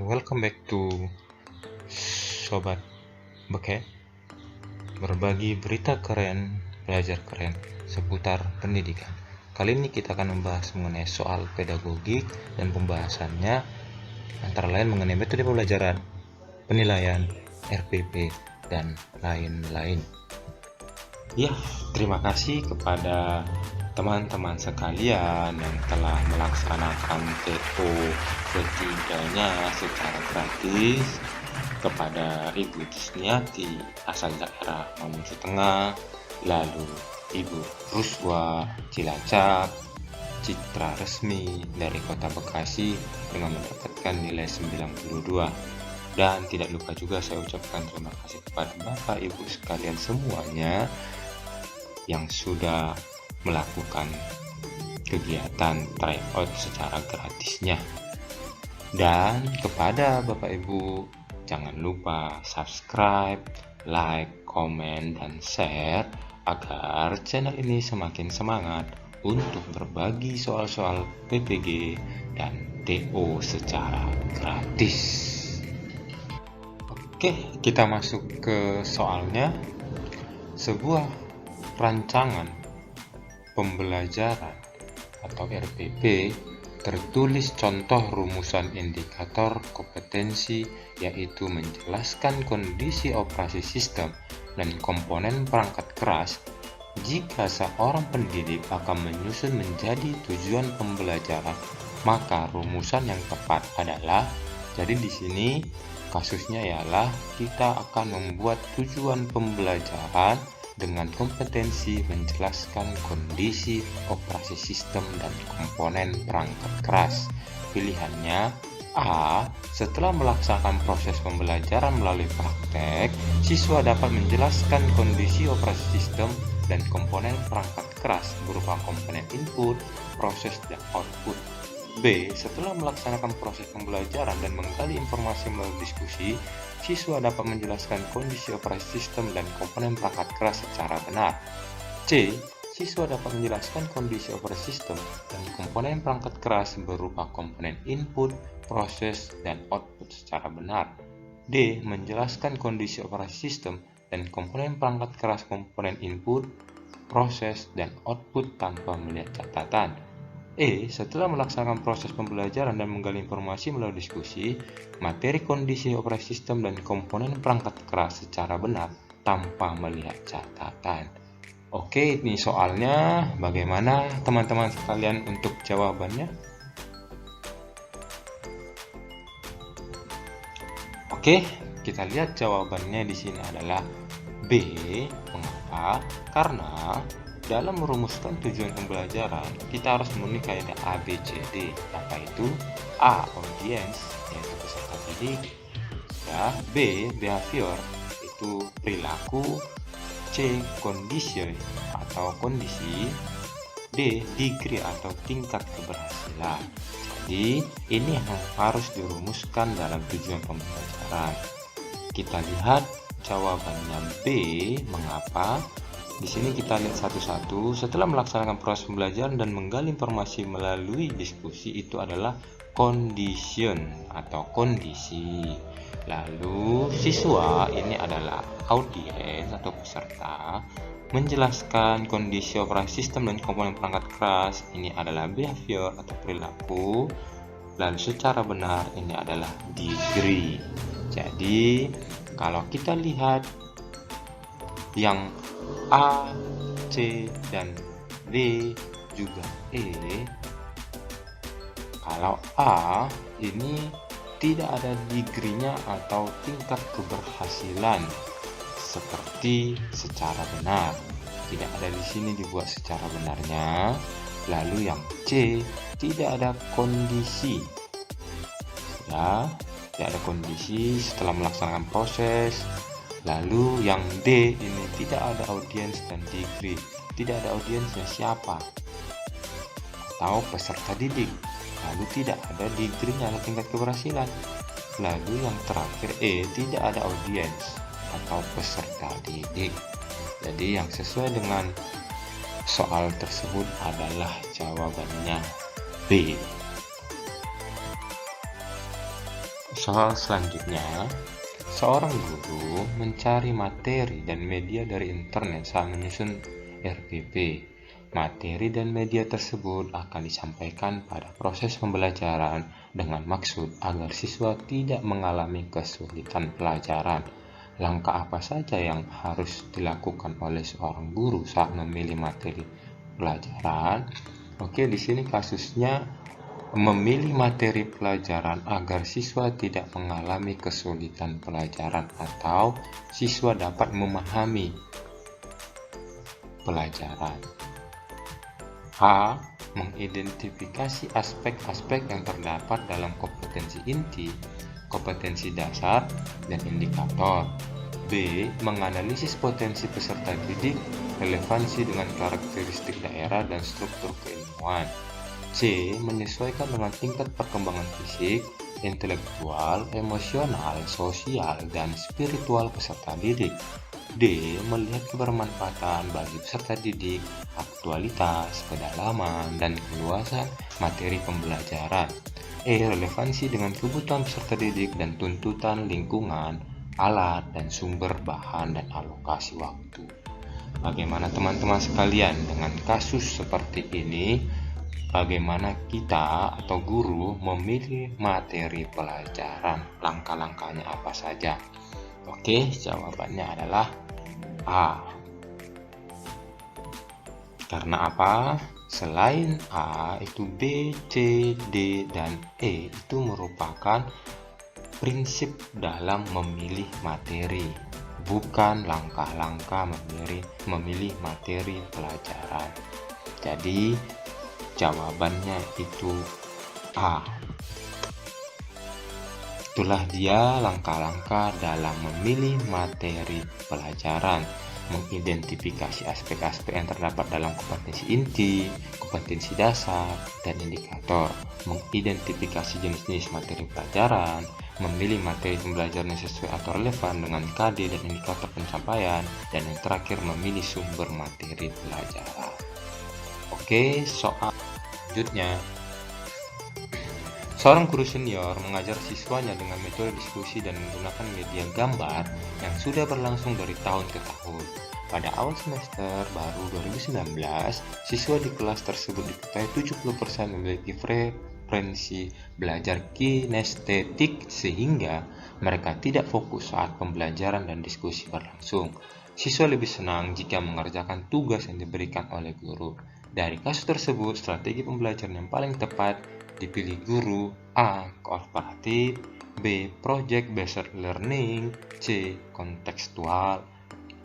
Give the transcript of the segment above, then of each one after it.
Welcome back to Sobat Beke. Berbagi berita keren, belajar keren seputar pendidikan. Kali ini kita akan membahas mengenai soal pedagogik dan pembahasannya antara lain mengenai metode pembelajaran, penilaian, RPP, dan lain-lain. Ya, terima kasih kepada teman-teman sekalian yang telah melaksanakan TO ketiganya secara gratis, kepada Ibu Tisniati asal daerah Mamuju Tengah, lalu Ibu Ruswa Cilacap, Citra Resmi dari Kota Bekasi dengan mendapatkan nilai 92. Dan tidak lupa juga saya ucapkan terima kasih kepada Bapak Ibu sekalian semuanya yang sudah melakukan kegiatan tryout secara gratisnya. Dan kepada Bapak Ibu, jangan lupa subscribe, like, komen, dan share agar channel ini semakin semangat untuk berbagi soal-soal PPG dan TO secara gratis. Oke, kita masuk ke soalnya. Sebuah rancangan pembelajaran atau RPP tertulis contoh rumusan indikator kompetensi, yaitu menjelaskan kondisi operasi sistem dan komponen perangkat keras jika seorang pendidik akan menyusun menjadi tujuan pembelajaran. Maka rumusan yang tepat adalah, jadi di sini kasusnya ialah kita akan membuat tujuan pembelajaran dengan kompetensi menjelaskan kondisi operasi sistem dan komponen perangkat keras. Pilihannya A. Setelah melaksanakan proses pembelajaran melalui praktek, siswa dapat menjelaskan kondisi operasi sistem dan komponen perangkat keras berupa komponen input, proses, dan output. B. Setelah melaksanakan proses pembelajaran dan menggali informasi melalui diskusi, siswa dapat menjelaskan kondisi operasi sistem dan komponen perangkat keras secara benar. C. Siswa dapat menjelaskan kondisi operasi sistem dan komponen perangkat keras berupa komponen input, proses, dan output secara benar. D. Menjelaskan kondisi operasi sistem dan komponen perangkat keras komponen input, proses, dan output tanpa melihat catatan. E. Setelah melaksanakan proses pembelajaran dan menggali informasi melalui diskusi, materi kondisi operasi sistem dan komponen perangkat keras secara benar tanpa melihat catatan. Oke, ini soalnya. Bagaimana teman-teman sekalian untuk jawabannya? Oke, kita lihat jawabannya di sini adalah B. Mengapa? Karena dalam merumuskan tujuan pembelajaran, kita harus memenuhi kaidah ABCD. Apa itu? A. Audience, yaitu peserta didik. Ya, B. Behavior, itu perilaku. C. Condition atau kondisi. D. Degree atau tingkat keberhasilan. Jadi, ini yang harus dirumuskan dalam tujuan pembelajaran. Kita lihat jawabannya B. Mengapa? Di sini kita lihat satu-satu. Setelah melaksanakan proses pembelajaran dan menggali informasi melalui diskusi, itu adalah condition atau kondisi. Lalu siswa ini adalah audiens atau peserta, menjelaskan kondisi operasi sistem dan komponen perangkat keras, ini adalah behavior atau perilaku. Lalu secara benar ini adalah degree. Jadi kalau kita lihat yang A, C, dan D juga E. Kalau A ini tidak ada degree-nya atau tingkat keberhasilan seperti secara benar. Tidak ada di sini dibuat secara benarnya. Lalu yang C tidak ada kondisi. Ya, tidak ada kondisi setelah melaksanakan proses. Lalu yang D ini tidak ada audiens dan degree. Tidak ada audiensnya siapa? Atau peserta didik. Lalu tidak ada degree-nya atau tingkat keberhasilan. Lalu yang terakhir E tidak ada audiens atau peserta didik. Jadi yang sesuai dengan soal tersebut adalah jawabannya B. Soal selanjutnya, seorang guru mencari materi dan media dari internet saat menyusun RPP. Materi dan media tersebut akan disampaikan pada proses pembelajaran dengan maksud agar siswa tidak mengalami kesulitan pelajaran. Langkah apa saja yang harus dilakukan oleh seorang guru saat memilih materi pelajaran? Oke, di sini kasusnya memilih materi pelajaran agar siswa tidak mengalami kesulitan pelajaran atau siswa dapat memahami pelajaran. A. Mengidentifikasi aspek-aspek yang terdapat dalam kompetensi inti, kompetensi dasar, dan indikator. B. Menganalisis potensi peserta didik, relevansi dengan karakteristik daerah dan struktur keilmuan. C. Menyesuaikan dengan tingkat perkembangan fisik, intelektual, emosional, sosial, dan spiritual peserta didik. D. Melihat kebermanfaatan bagi peserta didik, aktualitas, kedalaman, dan keluasan materi pembelajaran. E. Relevansi dengan kebutuhan peserta didik dan tuntutan lingkungan, alat, dan sumber bahan dan alokasi waktu. Bagaimana teman-teman sekalian dengan kasus seperti ini? Bagaimana kita atau guru memilih materi pelajaran? Langkah-langkahnya apa saja? Oke, jawabannya adalah A. Karena apa? Selain A, itu B, C, D, dan E itu merupakan prinsip dalam memilih materi, bukan langkah-langkah memilih materi pelajaran. Jadi, jawabannya itu A. Itulah dia langkah-langkah dalam memilih materi pelajaran, mengidentifikasi aspek-aspek yang terdapat dalam kompetensi inti, kompetensi dasar, dan indikator, mengidentifikasi jenis-jenis materi pelajaran, memilih materi pembelajaran yang sesuai atau relevan dengan KD dan indikator pencapaian, dan yang terakhir memilih sumber materi pelajaran. Oke, soal selanjutnya. Seorang guru senior mengajar siswanya dengan metode diskusi dan menggunakan media gambar yang sudah berlangsung dari tahun ke tahun. Pada awal semester baru 2019, siswa di kelas tersebut diketahui 70% memiliki frekuensi belajar kinestetik sehingga mereka tidak fokus saat pembelajaran dan diskusi berlangsung. Siswa lebih senang jika mengerjakan tugas yang diberikan oleh guru. Dari kasus tersebut, strategi pembelajaran yang paling tepat dipilih guru. A. Kooperatif, B. Project based learning, C. Kontekstual,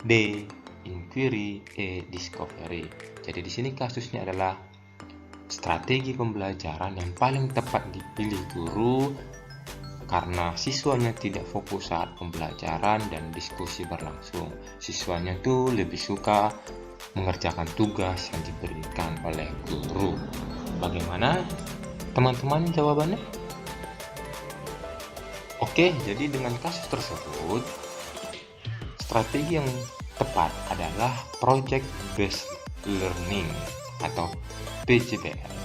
D. Inquiry, E. Discovery. Jadi di sini kasusnya adalah strategi pembelajaran yang paling tepat dipilih guru karena siswanya tidak fokus saat pembelajaran dan diskusi berlangsung. Siswanya tuh lebih suka mengerjakan tugas yang diberikan oleh guru. Bagaimana teman-teman jawabannya? Oke, jadi dengan kasus tersebut, strategi yang tepat adalah Project Based Learning atau PJBL,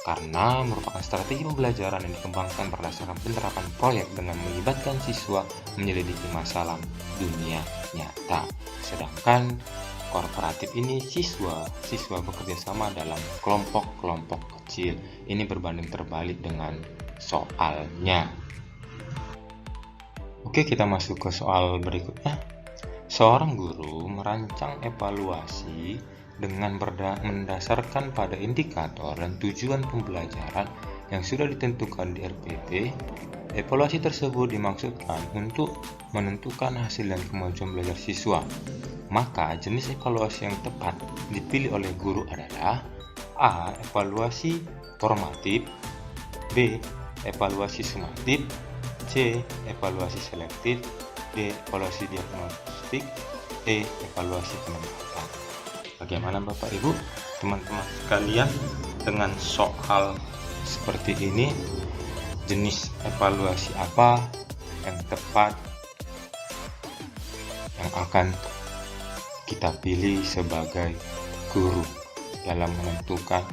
karena merupakan strategi pembelajaran yang dikembangkan berdasarkan penerapan proyek dengan melibatkan siswa menyelidiki masalah dunia nyata. Sedangkan kooperatif ini siswa bekerja sama dalam kelompok-kelompok kecil. Ini berbanding terbalik dengan soalnya. Oke, kita masuk ke soal berikutnya. Seorang guru merancang evaluasi dengan mendasarkan pada indikator dan tujuan pembelajaran yang sudah ditentukan di RPP. Evaluasi tersebut dimaksudkan untuk menentukan hasil dan kemajuan belajar siswa. Maka jenis evaluasi yang tepat dipilih oleh guru adalah A. Evaluasi formatif, B. Evaluasi sumatif, C. Evaluasi selektif, D. Evaluasi diagnostik, E. Evaluasi penempatan. Bagaimana Bapak Ibu, teman-teman sekalian, dengan soal seperti ini, jenis evaluasi apa yang tepat yang akan kita pilih sebagai guru dalam menentukan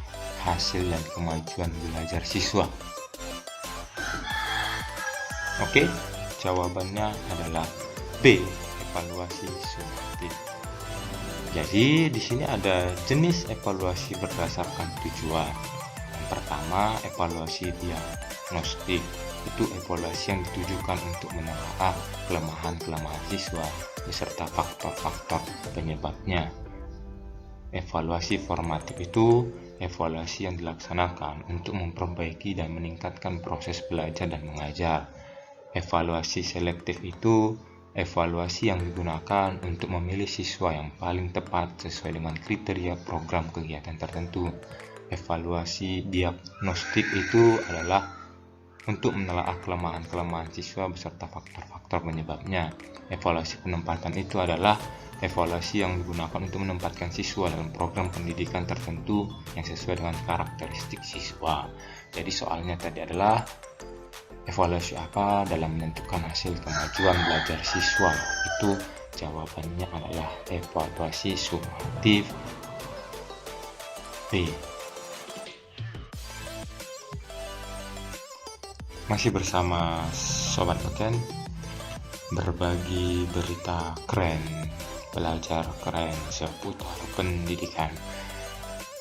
hasil dan kemajuan belajar siswa? Oke, jawabannya adalah B, evaluasi sumatif. Jadi di sini ada jenis evaluasi berdasarkan tujuan. Yang pertama, evaluasi diagnostik. Itu evaluasi yang ditujukan untuk menelaah kelemahan-kelemahan siswa beserta faktor-faktor penyebabnya. Evaluasi formatif itu evaluasi yang dilaksanakan untuk memperbaiki dan meningkatkan proses belajar dan mengajar. Evaluasi selektif itu evaluasi yang digunakan untuk memilih siswa yang paling tepat sesuai dengan kriteria program kegiatan tertentu. Evaluasi diagnostik itu adalah untuk menelaah kelemahan-kelemahan siswa beserta faktor-faktor penyebabnya. Evaluasi penempatan itu adalah evaluasi yang digunakan untuk menempatkan siswa dalam program pendidikan tertentu yang sesuai dengan karakteristik siswa. Jadi soalnya tadi adalah evaluasi apa dalam menentukan hasil kemajuan belajar siswa. Itu jawabannya adalah evaluasi sumatif B. Masih bersama Sobat Beken, berbagi berita keren, belajar keren seputar pendidikan.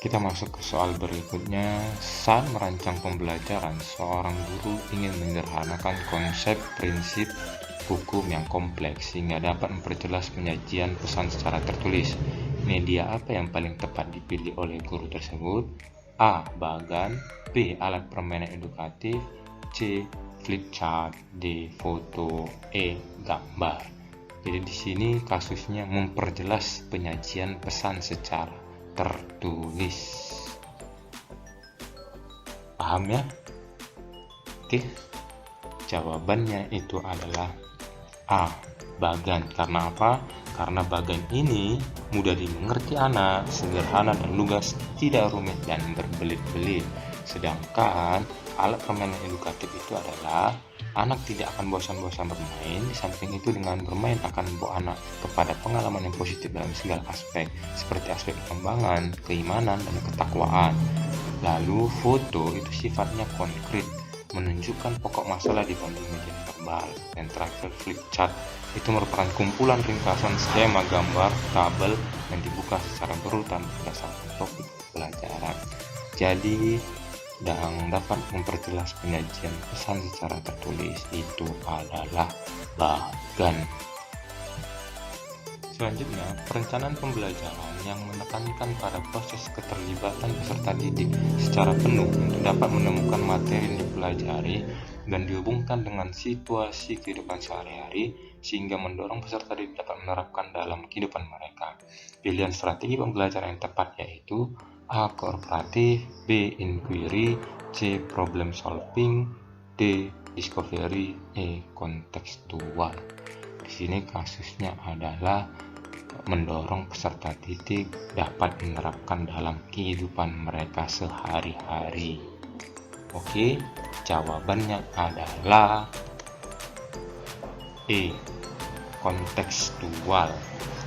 Kita masuk ke soal berikutnya. Saat merancang pembelajaran, seorang guru ingin menyederhanakan konsep prinsip hukum yang kompleks sehingga dapat memperjelas penyajian pesan secara tertulis. Media apa yang paling tepat dipilih oleh guru tersebut? A. Bagan, B. Alat permainan edukatif, C. Flipchart, D. Foto, E. Gambar. Jadi di sini kasusnya memperjelas penyajian pesan secara tertulis. Paham ya? Oke. Jawabannya itu adalah A. Bagan. Karena apa? Karena bagan ini mudah dimengerti anak, sederhana dan lugas, tidak rumit dan berbelit-belit. Sedangkan alat permainan edukatif itu adalah anak tidak akan bosan-bosan bermain. Di samping itu dengan bermain akan membawa anak kepada pengalaman yang positif dalam segala aspek, seperti aspek perkembangan, keimanan, dan ketakwaan. Lalu foto itu sifatnya konkret, menunjukkan pokok masalah dibanding media verbal. Dan terakhir flipchart itu merupakan kumpulan ringkasan skema gambar tabel yang dibuka secara berurutan berdasarkan topik pelajaran. Jadi yang dapat memperjelas penyajian pesan secara tertulis itu adalah bagan. Selanjutnya, perencanaan pembelajaran yang menekankan pada proses keterlibatan peserta didik secara penuh untuk dapat menemukan materi yang dipelajari dan dihubungkan dengan situasi kehidupan sehari-hari sehingga mendorong peserta didik dapat menerapkan dalam kehidupan mereka. Pilihan strategi pembelajaran yang tepat yaitu A. Kooperatif, B. Inquiry, C. Problem solving, D. Discovery, E. Kontekstual. Di sini kasusnya adalah mendorong peserta didik dapat menerapkan dalam kehidupan mereka sehari-hari. Oke, jawabannya adalah E. Kontekstual.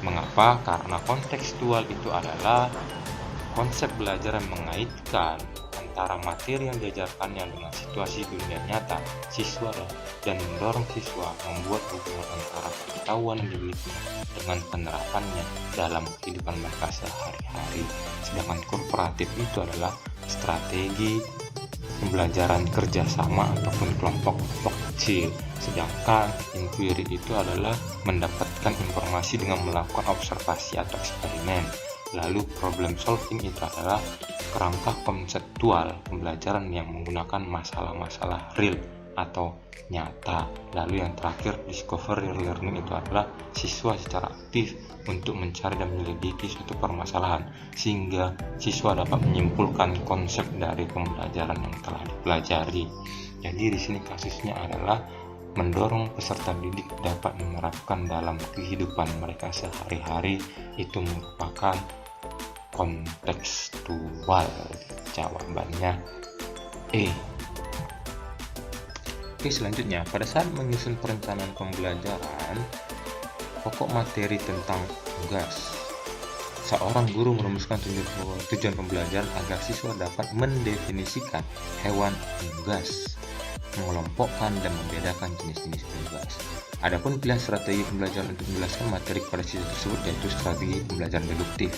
Mengapa? Karena kontekstual itu adalah konsep belajar yang mengaitkan antara materi yang diajarkannya dengan situasi dunia nyata siswa dan mendorong siswa membuat hubungan antara pengetahuan yang dimiliki dengan penerapannya dalam kehidupan mereka sehari-hari. Sedangkan kooperatif itu adalah strategi pembelajaran kerjasama ataupun kelompok-kelompok kecil. Sedangkan inquiry itu adalah mendapatkan informasi dengan melakukan observasi atau eksperimen. Lalu problem solving itu adalah kerangka konseptual pembelajaran yang menggunakan masalah-masalah real atau nyata. Lalu yang terakhir, discovery learning itu adalah siswa secara aktif untuk mencari dan menyelidiki suatu permasalahan sehingga siswa dapat menyimpulkan konsep dari pembelajaran yang telah dipelajari. Jadi di sini kasusnya adalah mendorong peserta didik dapat menerapkan dalam kehidupan mereka sehari-hari. Itu merupakan kontekstual. Jawabannya E. Oke, selanjutnya pada saat menyusun perencanaan pembelajaran, pokok materi tentang tugas. Seorang guru merumuskan tujuan pembelajaran agar siswa dapat mendefinisikan hewan unggas. mengelompokkan dan membedakan jenis-jenis tugas. Adapun pilihan strategi pembelajaran untuk menjelaskan materi kepada siswa tersebut yaitu strategi pembelajaran deduktif.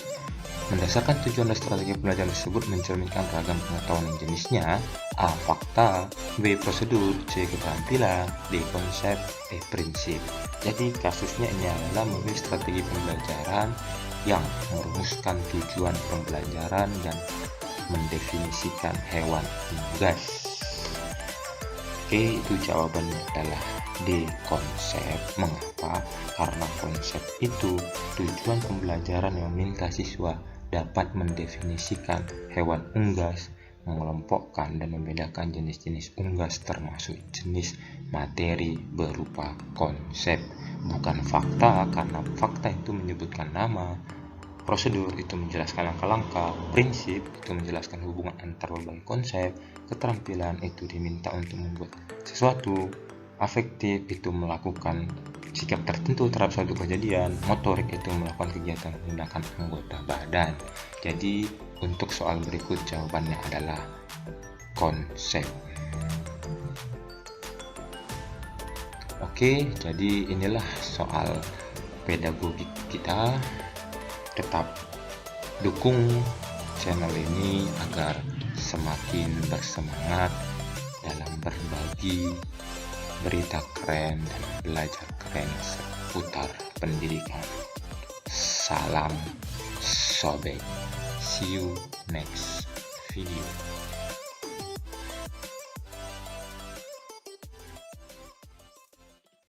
Mendasarkan tujuan dan strategi pembelajaran tersebut mencerminkan ragam pengetahuan yang jenisnya: A. Fakta, B. Prosedur, C. Keterampilan, D. Konsep, E. Prinsip. Jadi kasusnya ini adalah memilih strategi pembelajaran yang merumuskan tujuan pembelajaran dan mendefinisikan hewan unggas. Oke, itu jawabannya adalah D. Konsep. Mengapa? Karena konsep itu tujuan pembelajaran yang meminta siswa dapat mendefinisikan hewan unggas, mengelompokkan dan membedakan jenis-jenis unggas termasuk jenis materi berupa konsep, bukan fakta, karena fakta itu menyebutkan nama, prosedur itu menjelaskan langkah-langkah, prinsip itu menjelaskan hubungan antar berbagai konsep, keterampilan itu diminta untuk membuat sesuatu, afektif itu melakukan sikap tertentu terhadap suatu kejadian, motorik itu melakukan kegiatan menggunakan anggota badan. Jadi untuk soal berikut jawabannya adalah konsep. Oke, jadi inilah soal pedagogik kita. Tetap dukung channel ini agar semakin bersemangat dalam berbagi berita keren dan belajar keren seputar pendidikan. Salam sobek. See you next video.